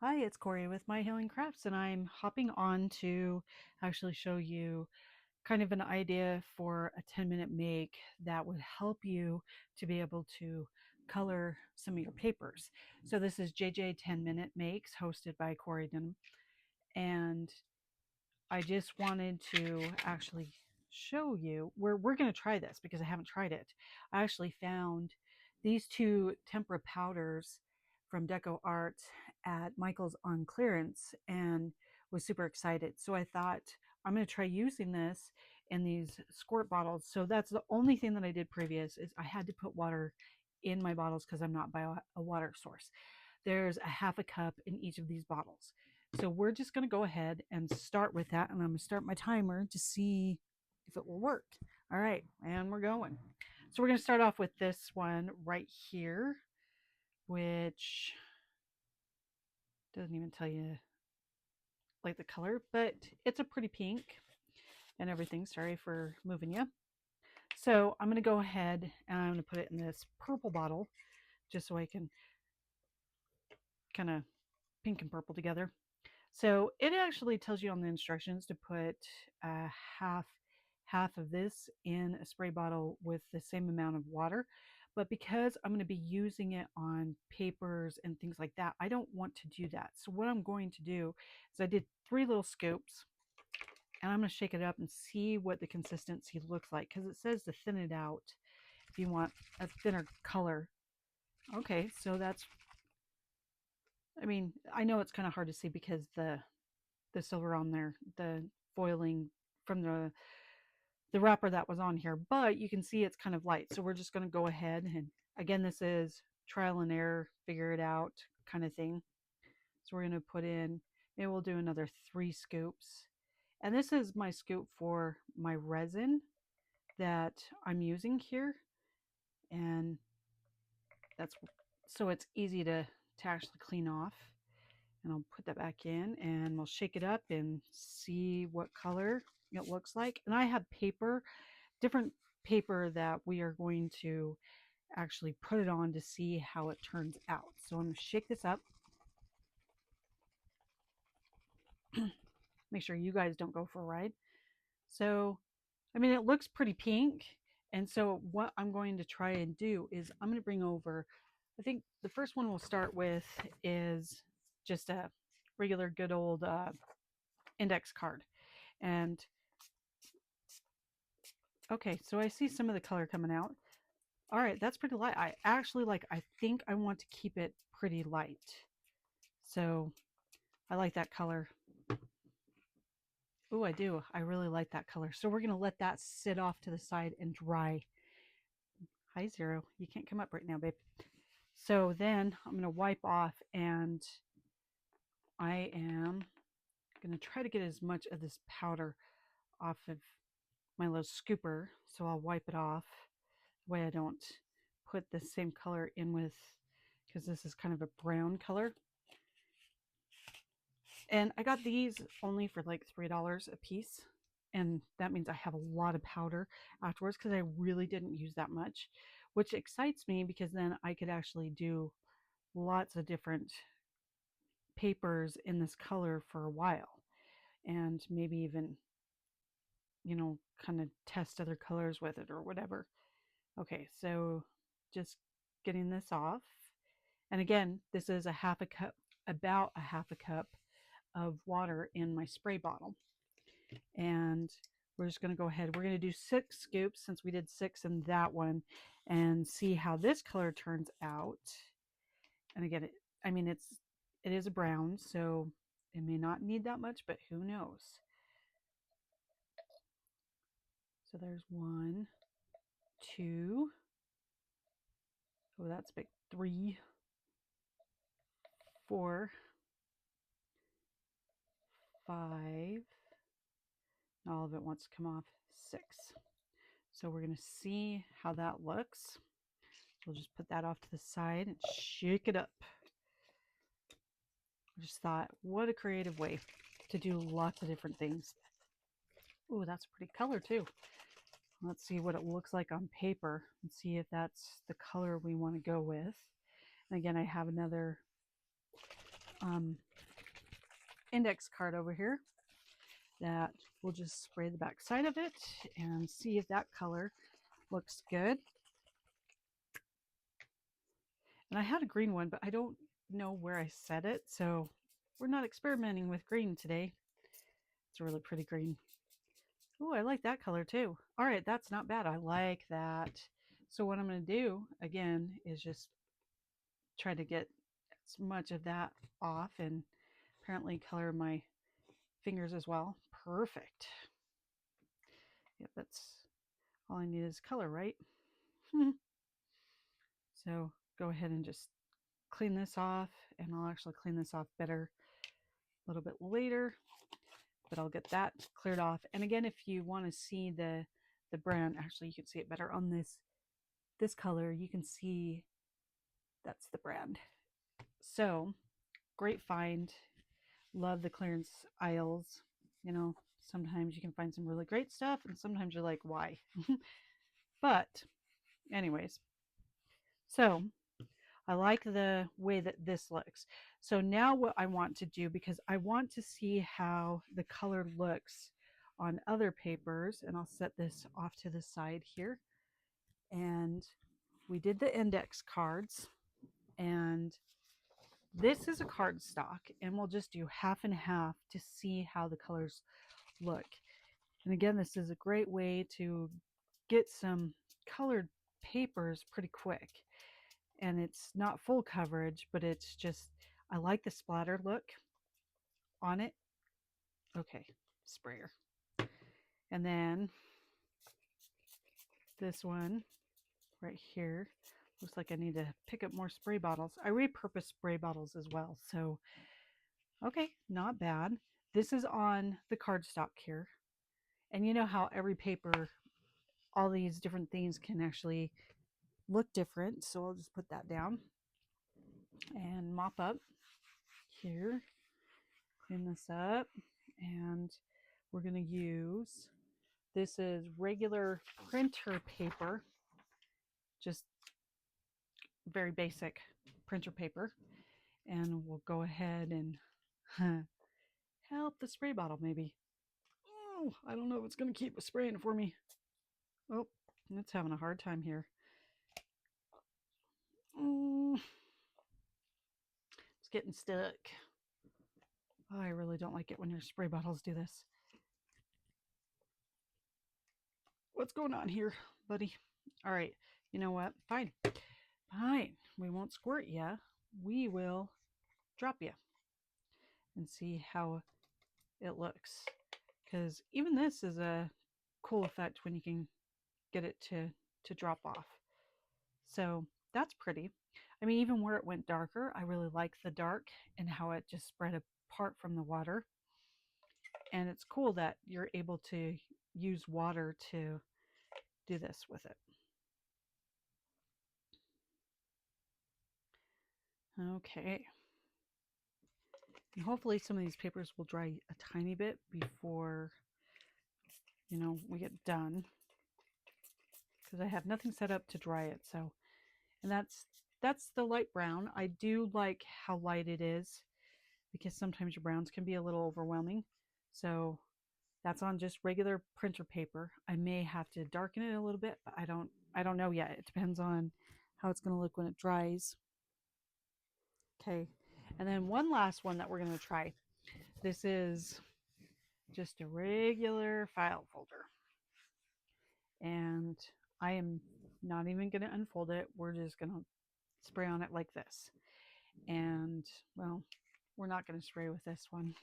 Hi, it's Corey with My Healing Crafts, and I'm hopping on to actually show you kind of an idea for a 10-minute make that would help you to be able to color some of your papers. So this is JJ 10-minute makes hosted by Corey Denham, and I just wanted to actually show you we're going to try this because I haven't tried it. I actually found these two tempera powders from Deco Art at Michael's on clearance and was super excited. So I thought I'm going to try using this in these squirt bottles. So that's the only thing that I did previous is I had to put water in my bottles because I'm not by a water source. There's a half a cup in each of these bottles. So we're just going to go ahead and start with that. And I'm going to start my timer to see if it will work. All right, and we're going. So we're going to start off with this one right here, which doesn't even tell you like the color, but it's a pretty pink and everything. Sorry for moving you. So I'm going to go ahead and I'm going to put it in this purple bottle just so I can kind of pink and purple together. So it actually tells you on the instructions to put uh, half half of this in a spray bottle with the same amount of water. But because I'm going to be using it on papers and things like that, I don't want to do that. So what I'm going to do is I did 3 little scoops and I'm going to shake it up and see what the consistency looks like because it says to thin it out if you want a thinner color. Okay, so that's, I mean, I know it's kind of hard to see because the silver on there, the foiling from the wrapper that was on here, but you can see it's kind of light. So we're just going to go ahead and again, this is trial and error, figure it out kind of thing. So we're going to put in, maybe we'll do another 3 scoops. And this is my scoop for my resin that I'm using here. And that's so it's easy to actually clean off. And I'll put that back in and we'll shake it up and see what color it looks like. And I have paper, different paper that we are going to actually put it on to see how it turns out. So I'm going to shake this up. Make sure you guys don't go for a ride. So, I mean, it looks pretty pink. And so what I'm going to try and do is I'm going to bring over, I think the first one we'll start with is just a regular good old index card. And okay, so I see some of the color coming out. All right, that's pretty light. I actually I think I want to keep it pretty light. So I like that color. Oh, I do. I really like that color. So we're going to let that sit off to the side and dry. Hi, Zero. You can't come up right now, babe. So then I'm going to wipe off and I am going to try to get as much of this powder off of my little scooper. So I'll wipe it off. That way I don't put the same color in with, because this is kind of a brown color. And I got these only for like $3 a piece. And that means I have a lot of powder afterwards because I really didn't use that much, which excites me because then I could actually do lots of different papers in this color for a while and maybe even, kind of test other colors with it or whatever. Okay, so just getting this off. And again, this is a half a cup, about a half a cup of water in my spray bottle. And we're just going to go ahead. We're going to do 6 scoops since we did 6 in that one and see how this color turns out. And again, it is a brown, so it may not need that much, but who knows? So there's 1, 2. Oh, that's big. 3, 4, 5. All of it wants to come off. 6. So we're going to see how that looks. We'll just put that off to the side and shake it up. I just thought, what a creative way to do lots of different things. Ooh, that's a pretty color too. Let's see what it looks like on paper and see if that's the color we want to go with. And again, I have another index card over here that we'll just spray the back side of it and see if that color looks good. And I had a green one, but I don't know where I set it, so we're not experimenting with green today. It's a really pretty green. Oh, I like that color too. All right, that's not bad. I like that. So what I'm going to do again is just try to get as much of that off and apparently color my fingers as well. Perfect. Yep, that's all I need is color, right? So go ahead and just clean this off, and I'll actually clean this off better a little bit later, but I'll get that cleared off. And again, if you want to see the brand, actually you can see it better on this color. You can see that's the brand. So great find. Love the clearance aisles. You know, sometimes you can find some really great stuff, and sometimes you're like, why? But anyways, so I like the way that this looks. So now what I want to do, because I want to see how the color looks on other papers, and I'll set this off to the side here. And we did the index cards, and this is a cardstock, and we'll just do half and half to see how the colors look. And again, this is a great way to get some colored papers pretty quick. And it's not full coverage, but it's just, I like the splatter look on it. Okay, sprayer. And then this one right here, looks like I need to pick up more spray bottles. I repurpose spray bottles as well. So, okay, not bad. This is on the cardstock here. And you know how every paper, all these different things can actually look different. So I'll just put that down and mop up here, clean this up, and we're going to use, this is regular printer paper, just very basic printer paper, and we'll go ahead and help the spray bottle maybe. Oh, I don't know if it's going to keep spraying for me. Oh, it's having a hard time here. It's getting stuck. Oh, I really don't like it when your spray bottles do this. What's going on here, buddy? All right, you know what? Fine. Fine. We won't squirt you. We will drop you and see how it looks. Because even this is a cool effect when you can get it to drop off. So that's pretty. I mean, even where it went darker, I really like the dark and how it just spread apart from the water. And it's cool that you're able to use water to do this with it. Okay. And hopefully some of these papers will dry a tiny bit before, we get done. Because I have nothing set up to dry it. So, and that's the light brown. I do like how light it is because sometimes your browns can be a little overwhelming. So that's on just regular printer paper. I may have to darken it a little bit, but I don't know yet. It depends on how it's going to look when it dries. Okay. And then one last one that we're going to try. This is just a regular file folder. And I am not even going to unfold it. We're just going to spray on it like this. And, well, we're not going to spray with this one.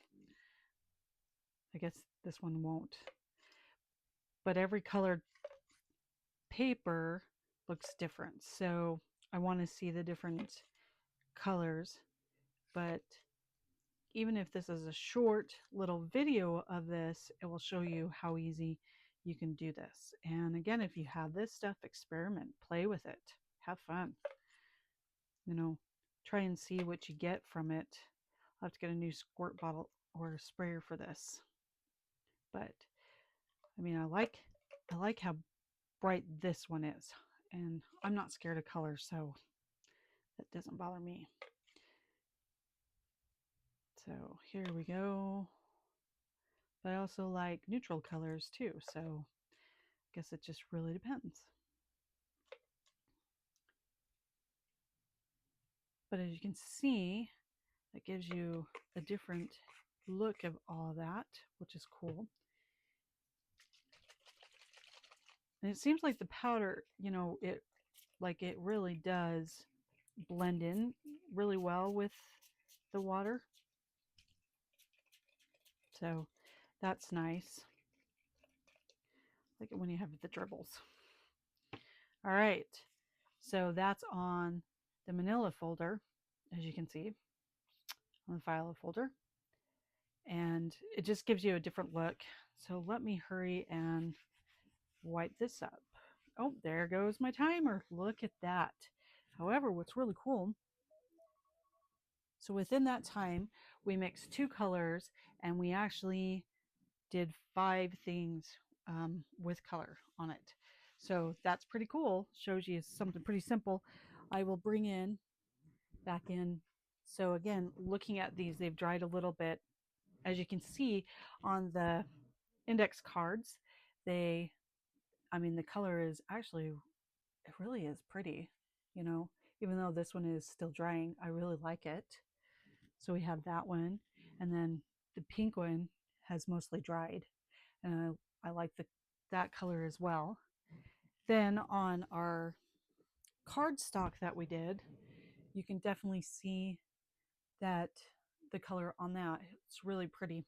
I guess this one won't. But every colored paper looks different. So I want to see the different colors. But even if this is a short little video of this, it will show you how easy you can do this. And again, if you have this stuff, experiment, play with it, have fun. Try and see what you get from it. I'll have to get a new squirt bottle or a sprayer for this. But I mean, I like how bright this one is, and I'm not scared of color, so that doesn't bother me. So here we go. But I also like neutral colors too, so I guess it just really depends. But as you can see, it gives you a different look of all that, which is cool. And it seems like the powder, it really does blend in really well with the water. So that's nice. Like when you have the dribbles. All right. So that's on the manila folder, as you can see, on the file folder. And it just gives you a different look. So let me hurry and wipe this up. Oh, there goes my timer. Look at that. However, what's really cool, so within that time, we mixed two colors and we actually did 5 things with color on it. So that's pretty cool. Shows you something pretty simple. I will bring in back in. So again, looking at these, they've dried a little bit. As you can see on the index cards, the color is actually, it really is pretty, you know, even though this one is still drying, I really like it. So we have that one. And then the pink one has mostly dried. And I like that color as well. Then on our cardstock that we did, you can definitely see that the color on that, it's really pretty.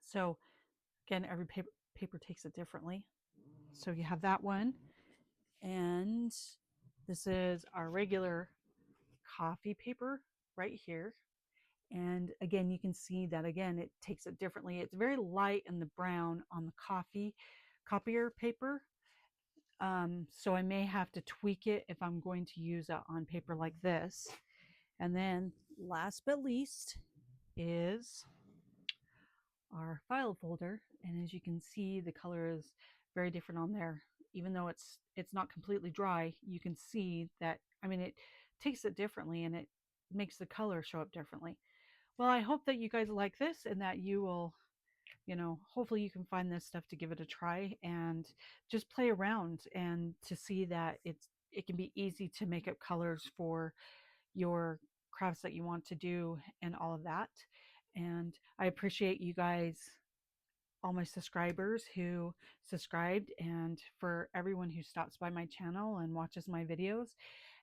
So again, every paper takes it differently. So you have that one. And this is our regular coffee paper right here. And again, you can see that again, it takes it differently. It's very light in the brown on the copier paper. So I may have to tweak it if I'm going to use it on paper like this. And then last but least is our file folder. And as you can see, the color is very different on there. Even though it's not completely dry, you can see that, it takes it differently and it makes the color show up differently. Well, I hope that you guys like this and that you will, hopefully you can find this stuff to give it a try and just play around and to see that it can be easy to make up colors for your crafts that you want to do and all of that. And I appreciate you guys, all my subscribers who subscribed, and for everyone who stops by my channel and watches my videos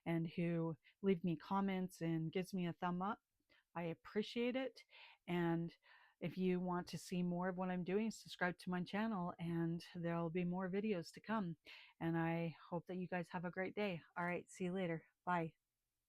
and who leave me comments and gives me a thumb up. I appreciate it. And if you want to see more of what I'm doing, subscribe to my channel and there'll be more videos to come. And I hope that you guys have a great day. All right, see you later. Bye.